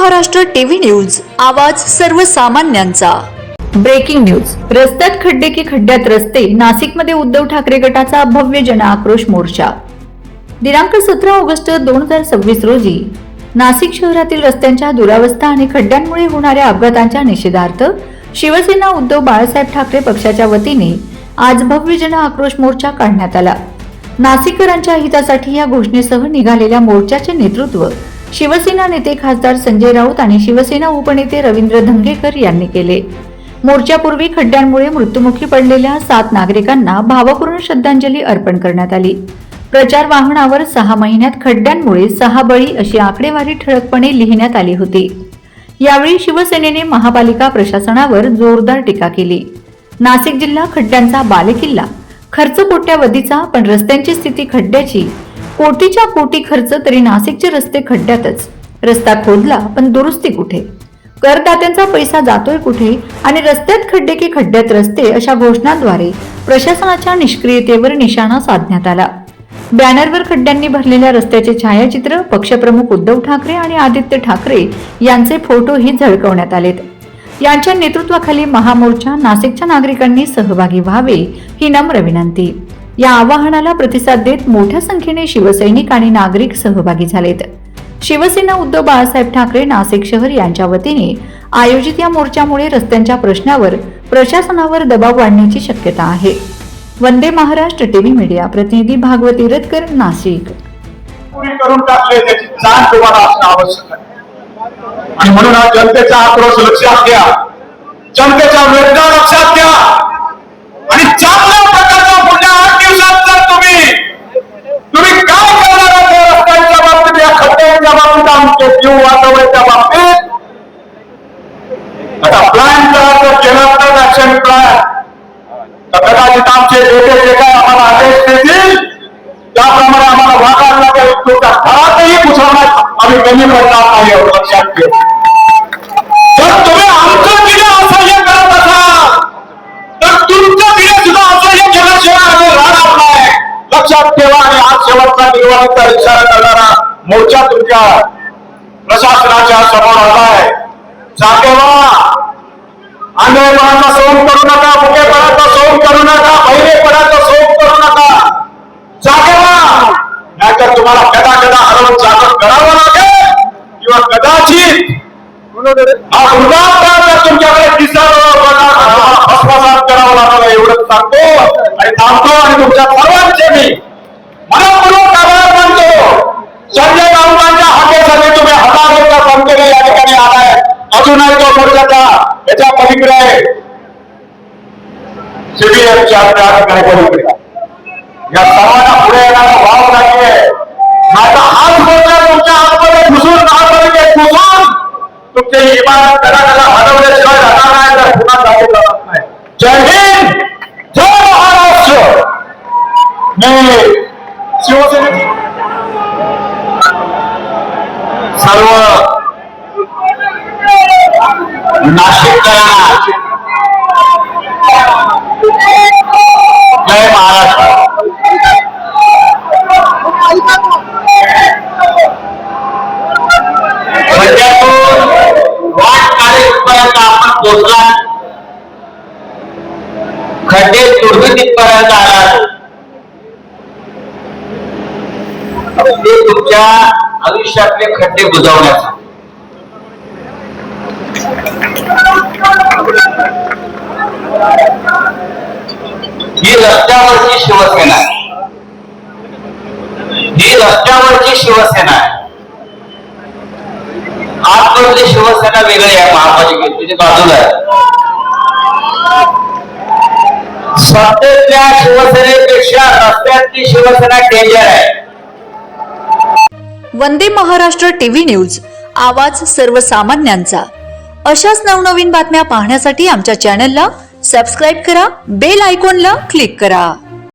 Maharashtra TV news, आवाज सर्वसामान्यांचा। Breaking news. रस्त्यात खड्डे की खड्ड्यात रस्ते, नाशिकमध्ये उद्धव ठाकरे गटाचा भव्य जन आक्रोश मोर्चा। दिनांक 17 ऑगस्ट 2026 रोजी नाशिक शहरातील रस्त्यांच्या दुरावस्था आणि खड्ड्यांमुळे होणाऱ्या अपघातांच्या निषेधार्थ शिवसेना उद्धव बाळासाहेब ठाकरे पक्षाच्या वतीने आज भव्य जन आक्रोश मोर्चा काढण्यात आला। नाशिककरांच्या हितासाठी या घोषणेसह निघालेल्या मोर्चाचे नेतृत्व शिवसेना नेते खासदार संजय राऊत आणि शिवसेना उपनेते रवींद्र धंगेकर यांनी केले। मोर्चापूर्वी खड्ड्यांमुळे मृत्युमुखी पडलेल्या 7 नागरिकांना भावपूर्ण श्रद्धांजली अर्पण करण्यात आली। प्रचार वाहनावर 6 महिन्यात खड्ड्यांमुळे 6 बळी अशी आकडेवारी ठळकपणे लिहिण्यात आली होती। यावेळी शिवसेनेने महापालिका प्रशासनावर जोरदार टीका केली। नाशिक जिल्हा खड्ड्यांचा बालेकिल्ला, खर्च कोट्यावधीचा पण रस्त्यांची स्थिती खड्ड्याची, कोटीच्या कोटी खर्च तरी नाशिकचे रस्ते खड्ड्यातच। रस्ता खोदला पण दुरुस्ती कुठे? करदात्यांचा पैसा जातोय कुठे? आणि रस्त्यात खड्डे की खड्ड्यात रस्ते अशा घोषणांद्वारे प्रशासनाच्या निष्क्रियतेवर निशाणा साधण्यात आला। बॅनरवर खड्ड्यांनी भरलेल्या रस्त्याचे छायाचित्र, पक्षप्रमुख उद्धव ठाकरे आणि आदित्य ठाकरे यांचे फोटोही झळकवण्यात आलेत। यांच्या नेतृत्वाखाली महामोर्चा नाशिकच्या नागरिकांनी सहभागी व्हावे ही नम्र विनंती। या आवाहनाला प्रतिसाद देत मोठ्या संख्येने शिवसैनिक आणि नागरिक सहभागी झालेत। शिवसेना उद्धव बाळासाहेब ठाकरे नाशिक शहर यांच्या वतीने आयोजित या मोर्चामुळे रस्त्यांच्या प्रश्नावर प्रशासनावर दबाव वाढण्याची शक्यता आहे। वंदे महाराष्ट्र टीव्ही मीडिया प्रतिनिधी भागवती रतकर, नाशिक। पुरी करून टाकले त्याची जाण तुम्हाला असणं आवश्यक आहे आणि म्हणून हा जनतेचा आक्रोश लक्षात घ्या, जनतेचा वेदना लक्षात घ्या आणि चांगल्या प्रकारचा पुढल्या 8 दिवसात जर तुम्ही काय करणार आहात रस्त्यांच्या बाबतीत, या खड्ड्यांच्या बाबतीत, आमचे जीव वाचवण्याच्या बाबतीत आता प्लॅन करायचं केलं तर ऍक्शन प्लॅन तर कदाचित आमचे नेते जे काय आम्हाला आदेश देतील त्याप्रमाणे आम्हाला वागायला लागेल। तुमच्या घरातही घुसवण्यात आम्ही कमी पडणार नाही, लक्षात ठेवा। जर तुम्ही आमचं दिलं असह्य करत असाल तर तुमचं दिलं सुद्धा असह्य केल्याशिवाय आम्ही राहणार नाही, लक्षात ठेवा। आणि आज शेवटचा निर्वाणीचा इशारा करणारा मोर्चा तुमच्या प्रशासनाच्या समोर आलाय। जागे व्हा, आंधळेपणाचा सोंग करू नका, मुकेपणाचा सोंग करू नका, बहिरेपणाचा सोंग करू नका। जागे व्हा, नाहीतर तुम्हाला कदा कदा हरवून जागर करावं लागेल किंवा कदाचित हा उदाहरण तुमच्याकडे भस्मसात करावं लागलं, एवढंच सांगतो आणि थांबतो। आणि तुमच्या सर्वांचे मी मनपूर्वक आभार मानतो। संजय राऊतांच्या हाकेसाठी तुम्ही हजारोचा संख्येने या ठिकाणी आलाय। अजूनही तो मोर्चाचा याच्या पलीकडे सीबीएफच्या पलीकडे या सर्वांना पुढे येण्याचा भाव नाहीये। माझा हात मोर्चा तुमच्या आतमध्ये घुसून घुसून तुमची इमारत कदा हलवल्याशिवाय राहणार नाही, तर पुन्हा जाऊ शकत नाही। जय हिंद, जय महाराष्ट्र। मी शिवसेनेची सर्व नाशिककरांना जय महाराष्ट्र। खड्ड्यातून वाट काढेपर्यंत आपण पोहोचला, खड्डे दुर्गतीपर्यंत आला, ते तुमच्या आयुष्यातले खड्डे बुजवण्याचा। ही रस्त्यावरची शिवसेना आहे, ही रस्त्यावरची शिवसेना आहे। आतमधली शिवसेना वेगळी आहे, महापालिकेत तिथे बाजूला आहे। सत्तेतल्या शिवसेनेपेक्षा रस्त्यातली शिवसेना डेंजर आहे। वंदे महाराष्ट्र टीव्ही न्यूज, आवाज सर्वसामान्यांचा। अशाच नवनवीन बातम्या पाहण्यासाठी आमच्या चॅनलला सबस्क्राईब करा, बेल आयकॉनला क्लिक करा।